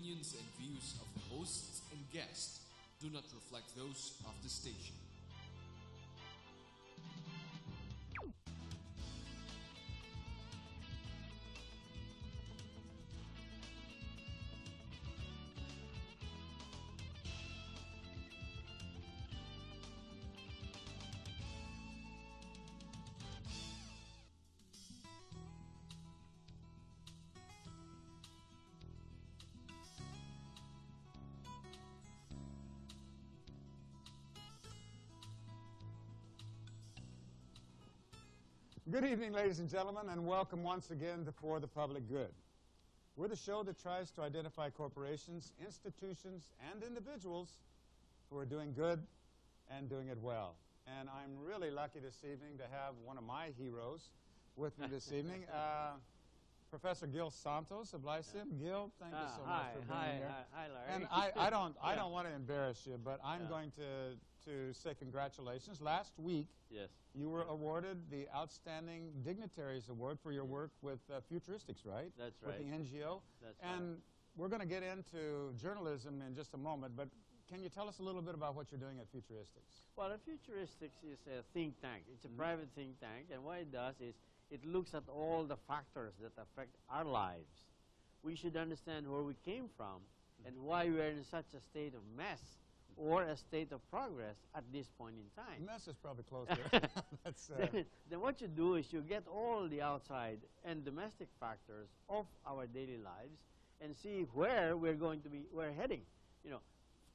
opinions and views of the hosts and guests do not reflect those of the station. Good evening, ladies and gentlemen, and welcome once again to For the Public Good. We're the show that tries to identify corporations, institutions, and individuals who are doing good and doing it well. And I'm really lucky this evening to have one of my heroes with me this evening, Professor Gil Santos of Lyceum. Gil, thank you so much for being here. Hi, Larry. And I don't want to embarrass you, but I'm going to say congratulations. Last week, you were awarded the Outstanding Dignitaries Award for your work with Futuristics, right? That's right. With the NGO. That's and right. We're going to get into journalism in just a moment, but can you tell us a little bit about what you're doing at Futuristics? Well, Futuristics is a think tank. It's a private think tank, and what it does is it looks at all the factors that affect our lives. We should understand where we came from and why we're in such a state of mess or a state of progress at this point in time. Mess is probably closer. Then what you do is you get all the outside and domestic factors of our daily lives and see where we're heading,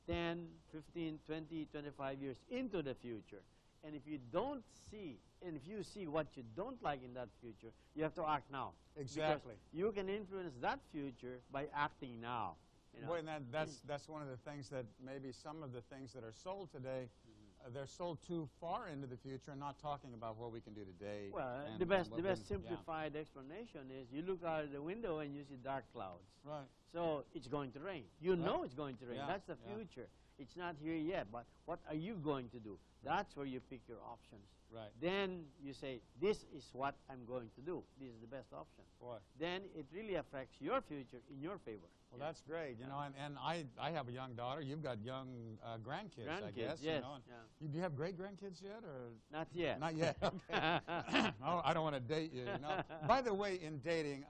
10, 15, 20, 25 years into the future. And if you don't see, and if you see what you don't like in that future, you have to act now. Exactly. Because you can influence that future by acting now. Boy, and that's one of the things that maybe some of the things that are sold today, they're sold too far into the future and not talking about what we can do today. Well, the best simplified explanation is you look out of the window and you see dark clouds. Right. So it's going to rain. You know it's going to rain. Yeah. That's the future. It's not here yet, but what are you going to do? That's where you pick your options. Right. Then you say, this is what I'm going to do. This is the best option. Boy. Then it really affects your future in your favor. Well, that's great, and I have a young daughter. You've got young grandkids, I guess. Yes. Do you have great-grandkids yet, or? Not yet. Not yet, okay. Oh, I don't want to date you, By the way, in dating,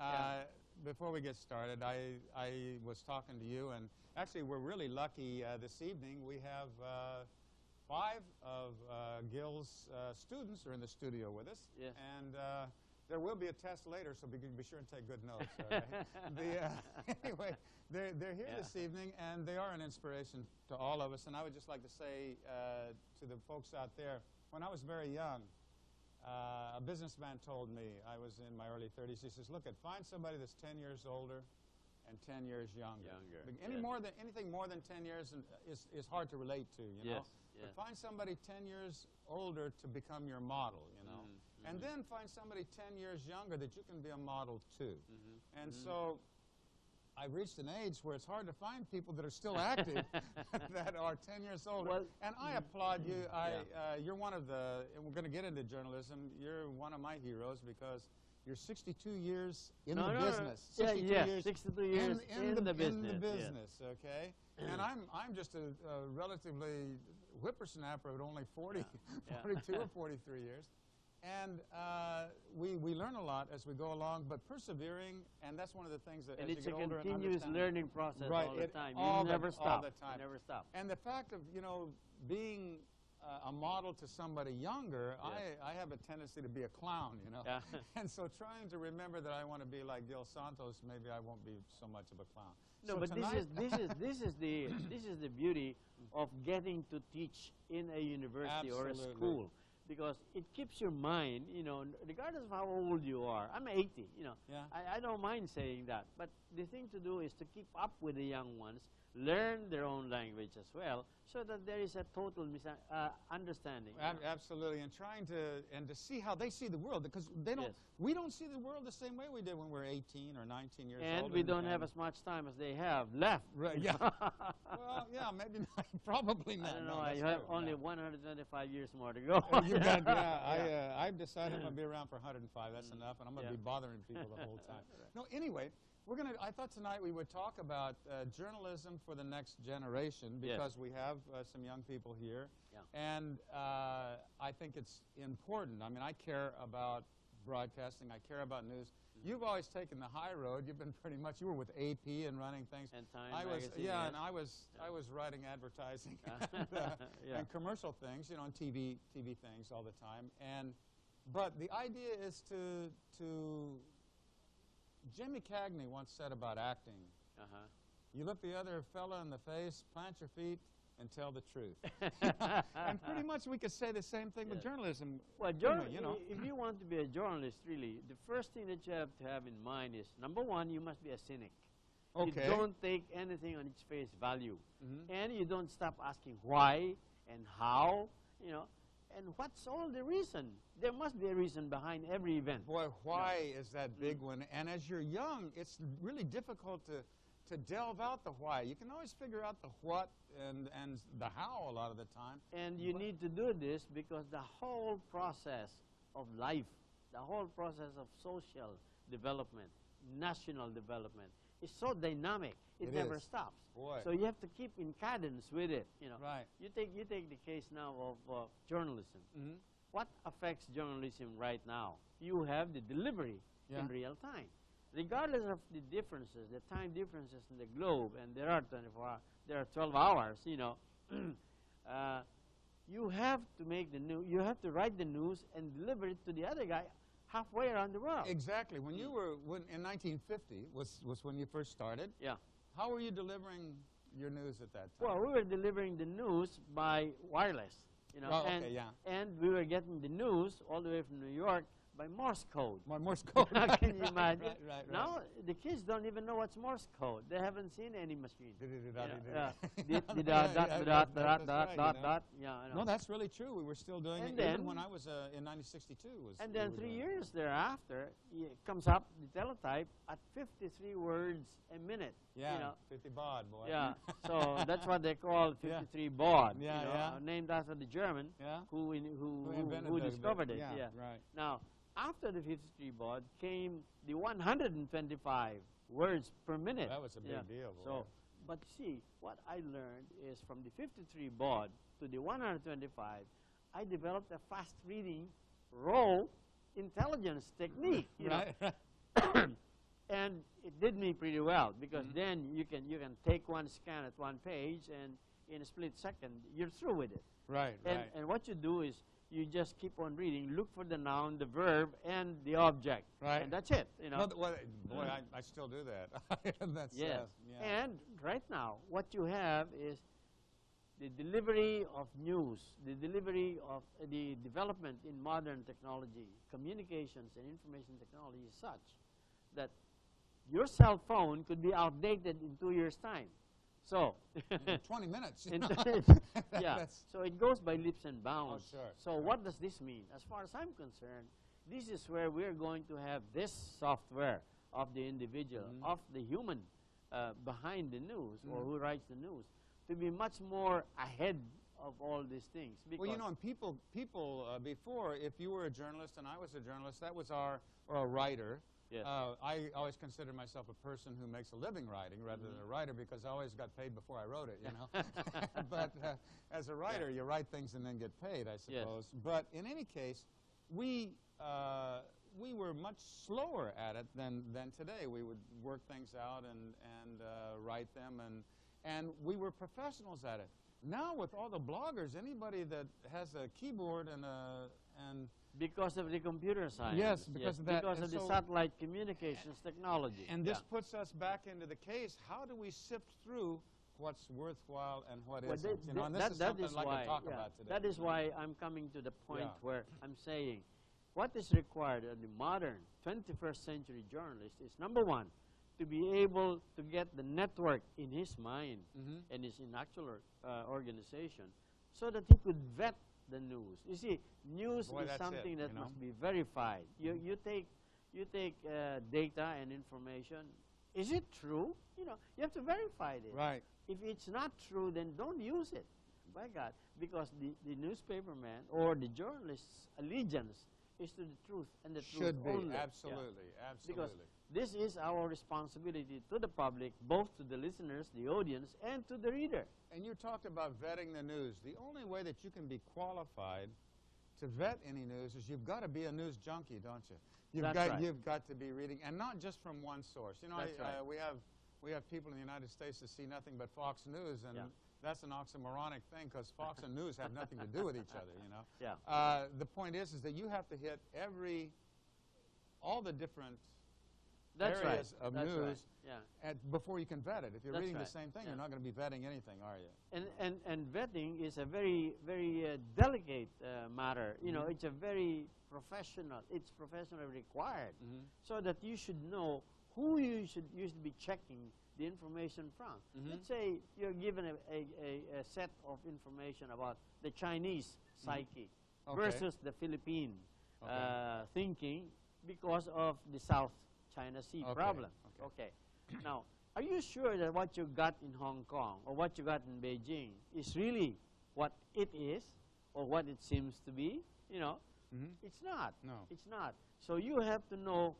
before we get started, I was talking to you, and actually we're really lucky this evening. We have 5 of Gil's students are in the studio with us. Yes. And there will be a test later, so be sure and take good notes. Okay? Anyway, they're here this evening, and they are an inspiration to all of us. And I would just like to say to the folks out there, when I was very young, a businessman told me, I was in my early 30s, he says, look, find somebody that's 10 years older and 10 years younger. Anything more than 10 years is hard to relate to, you know. But find somebody 10 years older to become your model, And then find somebody 10 years younger that you can be a model to. And so I've reached an age where it's hard to find people that are still active that are 10 years older. Well, and I applaud you. You're one of the, and we're going to get into journalism, you're one of my heroes because you're 62 years in the business. 62 years in the business. Okay? And I'm just a relatively whippersnapper of only 42 or 43 years. And we learn a lot as we go along, but persevering, and that's one of the things that and as you get older and it's a continuous learning process all the time. You never stop. All the time. You never stop. And the fact of, being a model to somebody younger, I have a tendency to be a clown, And so trying to remember that I want to be like Gil Santos, maybe I won't be so much of a clown. No, so but this is the beauty of getting to teach in a university or a school. Because it keeps your mind, regardless of how old you are. I'm 80, I don't mind saying that. But the thing to do is to keep up with the young ones, learn their own language as well, so that there is a total understanding. Absolutely, and trying to see how they see the world, because we don't see the world the same way we did when we were 18 or 19 years old. And we don't have as much time as they have left. Right, well, maybe not, probably not. I don't know, I have only 125 years more to go. I've decided I'm going to be around for 105. That's enough, and I'm going to be bothering people the whole time. No, anyway, I thought tonight we would talk about journalism for the next generation, because we have some young people here. Yeah. And I think it's important. I mean, I care about broadcasting. I care about news. You've always taken the high road. You've been pretty much, you were with AP and running things. And Time I was, magazine, and I was writing advertising and commercial things, you know, and TV things all the time. But the idea is to Jimmy Cagney once said about acting, you look the other fella in the face, plant your feet, and tell the truth. And pretty much we could say the same thing with journalism. Well, you know. if you want to be a journalist, really, the first thing that you have to have in mind is, number one, you must be a cynic. Okay. You don't take anything on its face value. And you don't stop asking why and how, you know, and what's all the reason. There must be a reason behind every event. Boy, why is that big one? And as you're young, it's really difficult to delve out the why. You can always figure out the what and the how a lot of the time. And you need to do this because the whole process of life, the whole process of social development, national development, is so dynamic. It never stops. Boy. So you have to keep in cadence with it. You know. Right. You take the case now of journalism. What affects journalism right now? You have the delivery in real time. Regardless of the differences, the time differences in the globe, and there are 12 hours, you know, you have to make the news, you have to write the news and deliver it to the other guy halfway around the world. Exactly. When you were, in 1950 was when you first started. Yeah. How were you delivering your news at that time? Well, we were delivering the news by wireless, you know, and we were getting the news all the way from New York by Morse code. Morse code. Can you imagine? Right. Now the kids don't even know what's Morse code. They haven't seen any machine. Dot. No, that's really true. We were still doing it even when I was in 1962. And then 3 years thereafter, it comes up the teletype at 53 words a minute. Yeah, you know. 50 baud, boy. Yeah, so that's what they call 53 baud. Yeah, you know, named after the German who discovered it. Yeah, right. Now, after the 53 baud came the 125 words per minute. That was a big deal. Boy. So, but see, what I learned is from the 53 baud to the 125, I developed a fast reading roll intelligence technique. You know? And it did me pretty well because then you can take one scan at one page and in a split second you're through with it. Right. And what you do is you just keep on reading, look for the noun, the verb, and the object. Right. And that's it. You know. No, boy, I still do that. That's, yes. And right now, what you have is the delivery of news, the delivery of the development in modern technology, communications and information technology is such that your cell phone could be outdated in 2 years' time. So, in 20 minutes. So it goes by leaps and bounds. Oh, sure. So what does this mean? As far as I'm concerned, this is where we're going to have this software of the individual, of the human behind the news or who writes the news, to be much more ahead of all these things. Well, you know, and people before, if you were a journalist and I was a journalist, that was or a writer. Yes. I always consider myself a person who makes a living writing rather than a writer because I always got paid before I wrote it, you know. But as a writer, you write things and then get paid, I suppose. Yes. But in any case, we were much slower at it than today. We would work things out and write them, and we were professionals at it. Now with all the bloggers, anybody that has a keyboard and because of the computer science. Yes, because of that. Because of the satellite communications technology. And this puts us back into the case. How do we sift through what's worthwhile and what isn't? You know, and this is something I'd like to talk about today. That is why I'm coming to the point where I'm saying what is required of the modern 21st century journalist is, number one, to be able to get the network in his mind and his actual organization so that he could vet the news. You see, news is something that must be verified. You take data and information. Is it true? You know, you have to verify it. Right. If it's not true, then don't use it. By God, because the newspaperman or the journalist's allegiance is to the truth and the truth Should be, only. absolutely, Yeah. absolutely. Because this is our responsibility to the public, both to the listeners, the audience, and to the reader. And you talked about vetting the news. The only way that you can be qualified to vet any news is you've got to be a news junkie, don't you? You've got to be reading, and not just from one source. You know, That's right. we have people in the United States that see nothing but Fox News, and that's an oxymoronic thing because Fox and news have nothing to do with each other. You know. Yeah. The point is that you have to hit all the different areas of news before you can vet it. If you're reading the same thing, you're not going to be vetting anything, are you? And vetting is a very, very delicate matter. You know, it's a very professional. It's professionally required, so that you should know who you should be checking the information from. Let's say you're given a set of information about the Chinese psyche versus the Philippine thinking because of the South China Sea problem. Okay. Now, are you sure that what you got in Hong Kong or what you got in Beijing is really what it is or what it seems to be? You know, it's not. No. It's not. So you have to know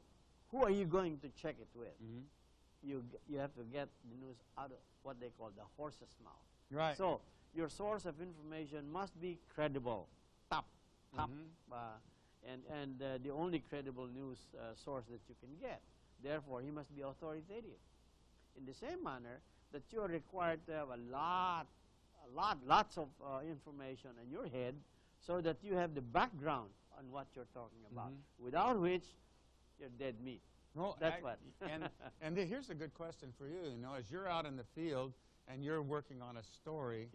who are you going to check it with. You have to get the news out of what they call the horse's mouth. Right. So your source of information must be credible, top, and the only credible news source that you can get. Therefore, he must be authoritative. In the same manner that you are required to have lots of information in your head, so that you have the background on what you're talking about. Without which, you're dead meat. Well, That's what. and here's a good question for you. You know, as you're out in the field and you're working on a story,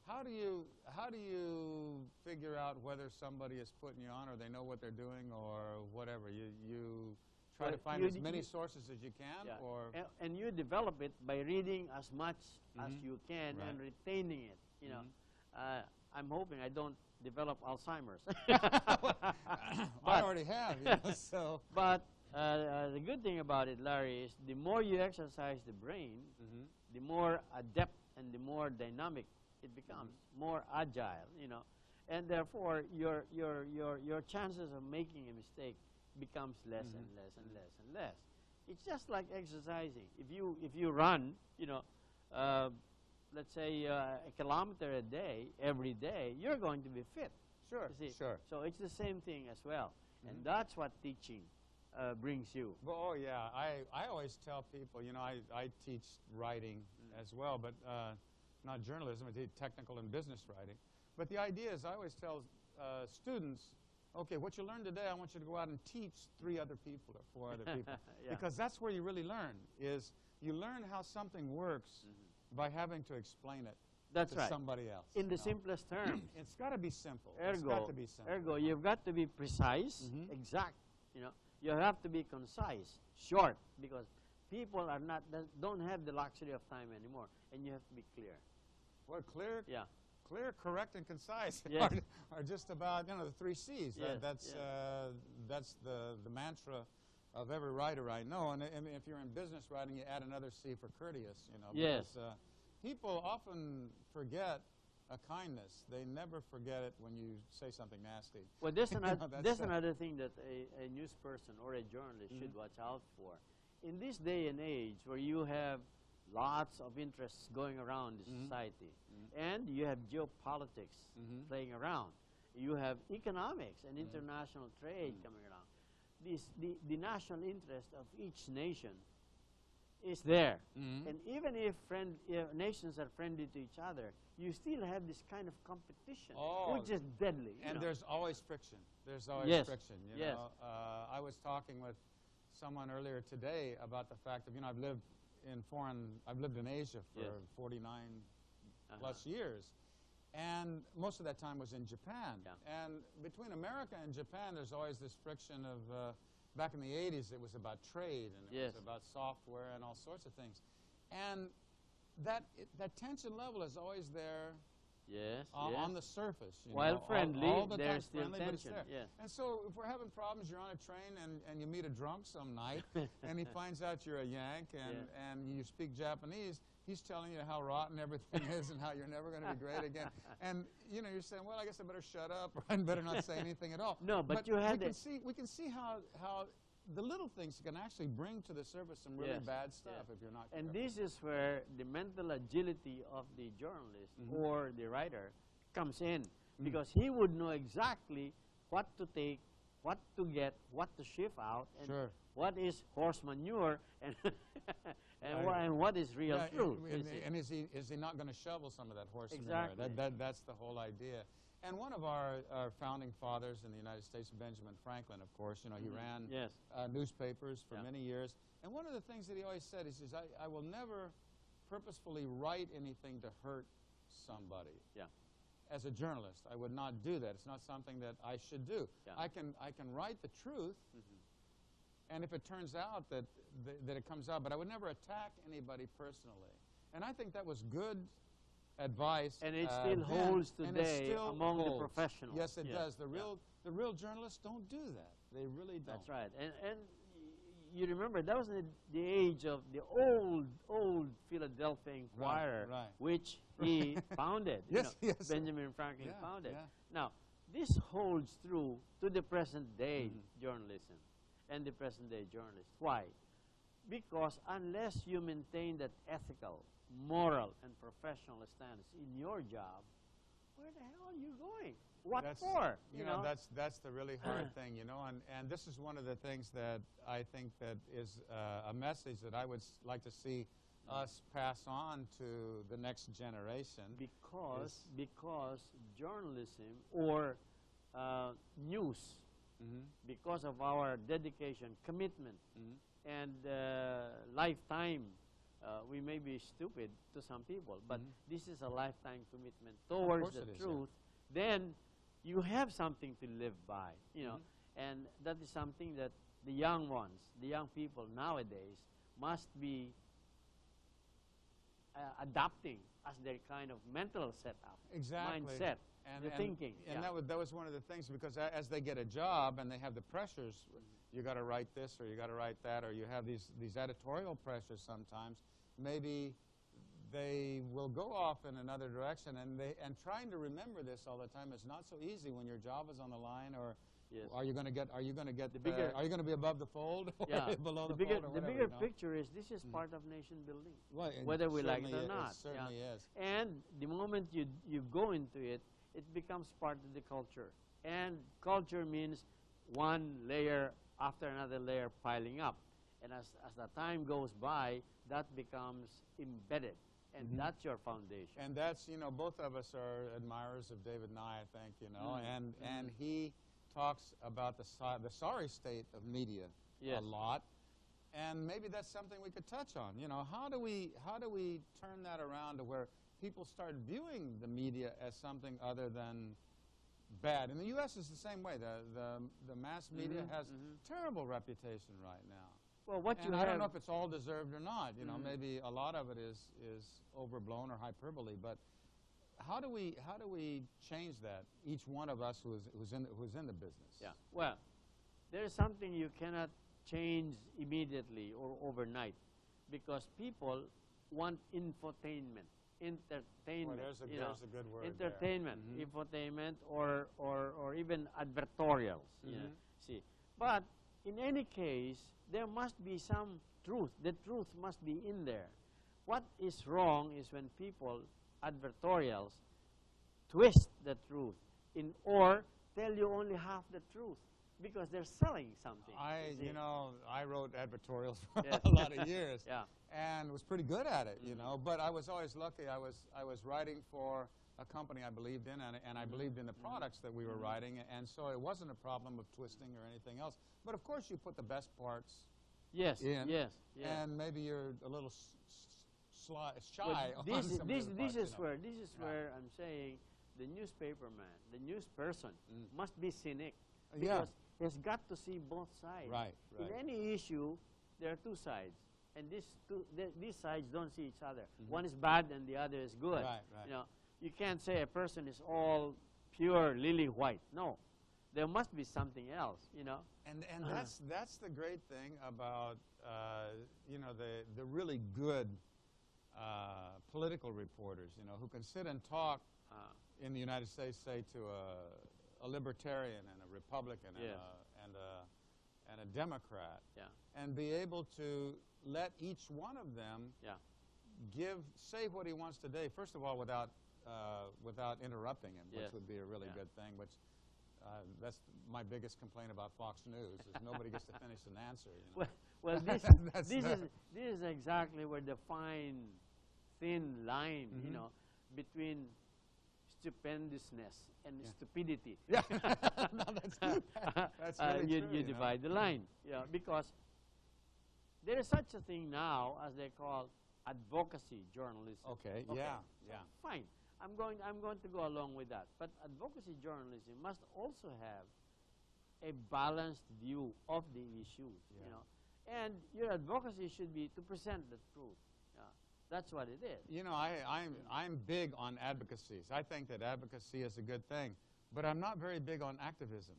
how do you figure out whether somebody is putting you on, or they know what they're doing, or whatever? You try to find as many sources as you can, or and you develop it by reading as much as you can and retaining it. You know, I'm hoping I don't develop Alzheimer's. I already have. You know, so. But the good thing about it, Larry, is the more you exercise the brain, the more adept and the more dynamic it becomes, more agile, you know, and therefore your chances of making a mistake becomes less and less and less and less. It's just like exercising. If you run, you know, let's say a kilometer a day, every day, you're going to be fit. Sure, you see? sure. So it's the same thing as well, and that's what teaching brings you. Well, oh yeah, I always tell people, you know, I teach writing as well, but not journalism. I teach technical and business writing. But the idea is, I always tell students, okay, what you learned today, I want you to go out and teach 3 other people or 4 other people, because that's where you really learn. Is you learn how something works by having to explain it to somebody else. In the simplest terms. It's got to be simple. It's got to be simple. Ergo, you've got to be precise, exact. You know, you have to be concise, short, because people don't have the luxury of time anymore, and you have to be clear. Well, clear, clear, correct, and concise are just about, you know, the 3 C's. That's the mantra of every writer I know. And if you're in business writing, you add another C for courteous. You know, because people often forget a kindness. They never forget it when you say something nasty. Well, there's another thing that a news person or a journalist should watch out for. In this day and age, where you have lots of interests going around the society, and you have geopolitics playing around, you have economics and international trade coming around. The national interest of each nation is there. And even if nations are friendly to each other, you still have this kind of competition, which is deadly. And there's always friction. There's always friction. You know? I was talking with someone earlier today about the fact that, you know, I've lived in Asia for 49 plus years, and most of that time was in Japan. And between America and Japan, there's always this friction of, back in the 80s, it was about trade, and it was about software and all sorts of things. And that tension level is always there Yes, on the surface. While friendly, all the there's time still friendly, but it's tension. there. Yes. And so if we're having problems, you're on a train and you meet a drunk some night, and he finds out you're a Yank and you speak Japanese, he's telling you how rotten everything is and how you're never going to be great again. And you're saying, well, I guess I better shut up or I better not say anything at all. No, but you had we can see how the little things can actually bring to the surface some really bad stuff if you're not careful. And this is where the mental agility of the journalist or the writer comes in, because he would know exactly what to take, what to get, what to shift out, and what is horse manure and and what is real truth. And is he not going to shovel some of that horse Exactly. manure? That's the whole idea. And one of our founding fathers in the United States, Benjamin Franklin, of course, he ran newspapers for many years. And one of the things that he always said, he says, I will never purposefully write anything to hurt somebody. Yeah. As a journalist, I would not do that. It's not something that I should do. Yeah. I can write the truth, and if it turns out that it comes out, but I would never attack anybody personally. And I think that was good advice. And it still holds today among the professionals. Yes, it does. The real journalists don't do that. They really don't. That's right. And you remember, that was the age of the old Philadelphia Inquirer, which he founded. Benjamin Franklin founded. Now, this holds true to the present day journalism and the present day journalists. Why? Because unless you maintain that ethical, moral, and professional stance in your job, where the hell are you going? What for? That's the really hard thing, and this is one of the things that I think that is a message that I would like to see us pass on to the next generation. Because journalism or news, because of our dedication, commitment, and lifetime, we may be stupid to some people, but this is a lifetime commitment towards the truth. Then you have something to live by, and that is something that the young ones, the young people nowadays must be adopting as their kind of mental setup, mindset, the thinking. And that was one of the things, because as they get a job and they have the pressures, you got to write this or you got to write that, or you have these editorial pressures sometimes, maybe they will go off in another direction, and trying to remember this all the time is not so easy when your job is on the line. Or are you going to get are you going to be above the fold or below the fold? Or the bigger picture is this is part of nation building, whether we like it or not. It certainly is. And the moment you go into it, it becomes part of the culture. And culture means one layer after another layer piling up. And as the time goes by, that becomes embedded. And that's your foundation. And that's, both of us are admirers of David Nye, I think, and he talks about the sorry state of media a lot. And maybe that's something we could touch on. How do we turn that around to where people start viewing the media as something other than bad? In the U.S. it's the same way. The mass media has terrible reputation right now. Well, I don't know if it's all deserved or not. Maybe a lot of it is overblown or hyperbole. But how do we change that? Each one of us who's in the business. Yeah. Well, there is something you cannot change immediately or overnight, because people want infotainment, entertainment. Well, there's a good word. Entertainment, infotainment, or even advertorials. See, but in any case, there must be some truth. The truth must be in there. What is wrong is when people, advertorials, twist the truth or tell you only half the truth because they're selling something. I wrote advertorials for a lot of years, and was pretty good at it, But I was always lucky. I was writing for a company I believed in, and I believed in the products that we were writing, and so it wasn't a problem of twisting or anything else. But of course, you put the best parts in, and maybe you're a little shy on some of the this is parts, where I'm saying the newspaperman, the newsperson must be cynic, because he's got to see both sides. Right. In any issue, there are two sides, and these sides don't see each other. One is bad and the other is good. Right. You can't say a person is all pure lily white. No, there must be something else, you know. And that's the great thing about you know, the really good political reporters, you know, who can sit and talk in the United States, say, to a libertarian and a Republican Yes. and a Democrat, Yeah. and be able to let each one of them Yeah. say what he wants today. First of all, without interrupting him, Yes. which would be a really Yeah. good thing. Which that's my biggest complaint about Fox News is nobody gets to finish an answer. You know? Well, this That's this is exactly where the fine, thin line, you know, between stupendousness and stupidity. Yeah, no, that's really you true, you know? divide the line, yeah, because there is such a thing now as they call advocacy journalism. Okay. Okay, Yeah. so Yeah. fine. I'm going to go along with that. But advocacy journalism must also have a balanced view of the issues, Yeah. you know. And your advocacy should be to present the truth. That's what it is. You know, I'm big on advocacy. I think that advocacy is a good thing, but I'm not very big on activism.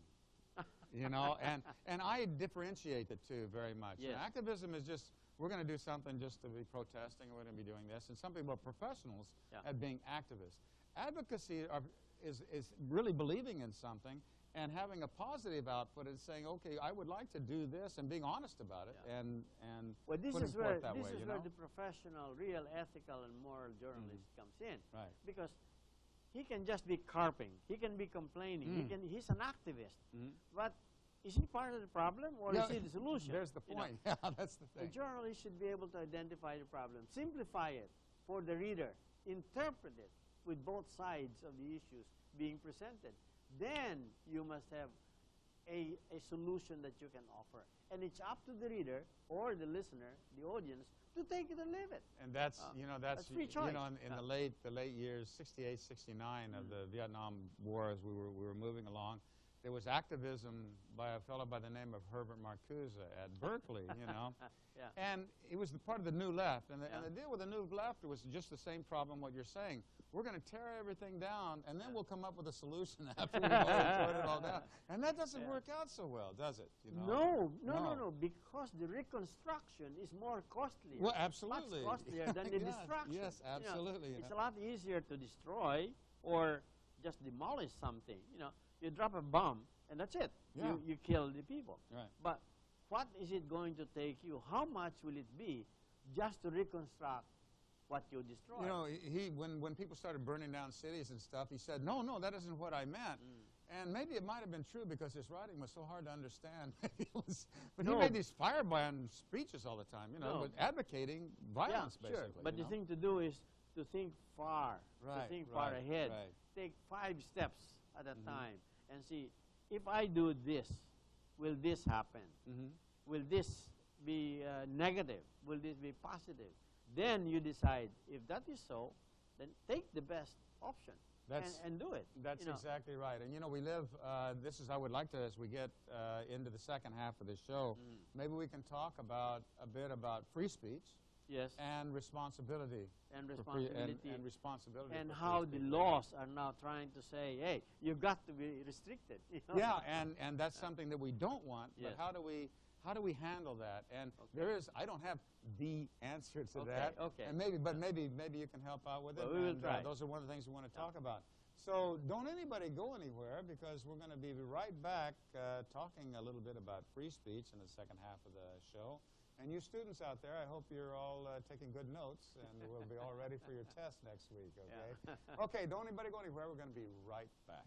You know, and I differentiate the two very much. Yes. And activism is just, we're going to do something just to be protesting, or we're going to be doing this, and some people are professionals at being activists. Advocacy is really believing in something and having a positive output and saying, okay, I would like to do this, and being honest about it, and well, this putting is where forth that way, you know? the professional, real, ethical, and moral journalist comes in. Right. Because he can just be carping. He can be complaining. He's an activist. But is he part of the problem, or is he the solution? There's the You know? point. Yeah, that's the A thing. journalist should be able to identify the problem, simplify it for the reader, interpret it with both sides of the issues being presented. Then you must have a solution that you can offer. And it's up to the reader or the listener, the audience, to take it or leave it. And that's, you know, that's free choice. You know, in the late years, 68, 69 of the Vietnam War, as we were moving along, there was activism by a fellow by the name of Herbert Marcuse at Berkeley, you know. And it was the part of the New Left. And the deal with the New Left was just the same problem what you're saying. We're going to tear everything down, and then we'll come up with a solution after we've already torn it all down. And that doesn't work out so well, does it? You know? No, because the reconstruction is more costly. Well, absolutely. Much costlier than the destruction. Yes, absolutely. You know, it's a lot easier to destroy or just demolish something. You know, you drop a bomb, and that's it. Yeah. You kill the people. Right. But what is it going to take you? How much will it be just to reconstruct what you destroyed? You know, when people started burning down cities and stuff, he said, no, that isn't what I meant. And maybe it might have been true because his writing was so hard to understand. But he made these firebrand speeches all the time, you know, advocating violence, basically. Sure. But the thing to do is to think far, to think far ahead. Right. Take 5 steps at a time and see, if I do this, will this happen? Will this be negative? Will this be positive? Then you decide, if that is so, then take the best option and do it. That's exactly right. And, you know, we live, I would like to, as we get into the second half of the show, maybe we can talk a bit about free speech. Yes. And responsibility. And responsibility. And responsibility. And how the laws are now trying to say, hey, you've got to be restricted. You know? Yeah, and that's something that we don't want, but how do we handle that? And I don't have the answer to that. Okay. And maybe you can help out with it. We will try. Those are one of the things we want to talk about. So don't anybody go anywhere, because we're going to be right back talking a little bit about free speech in the second half of the show. And you students out there, I hope you're all taking good notes, and we'll be all ready for your test next week, okay? Okay, don't anybody go anywhere. We're going to be right back.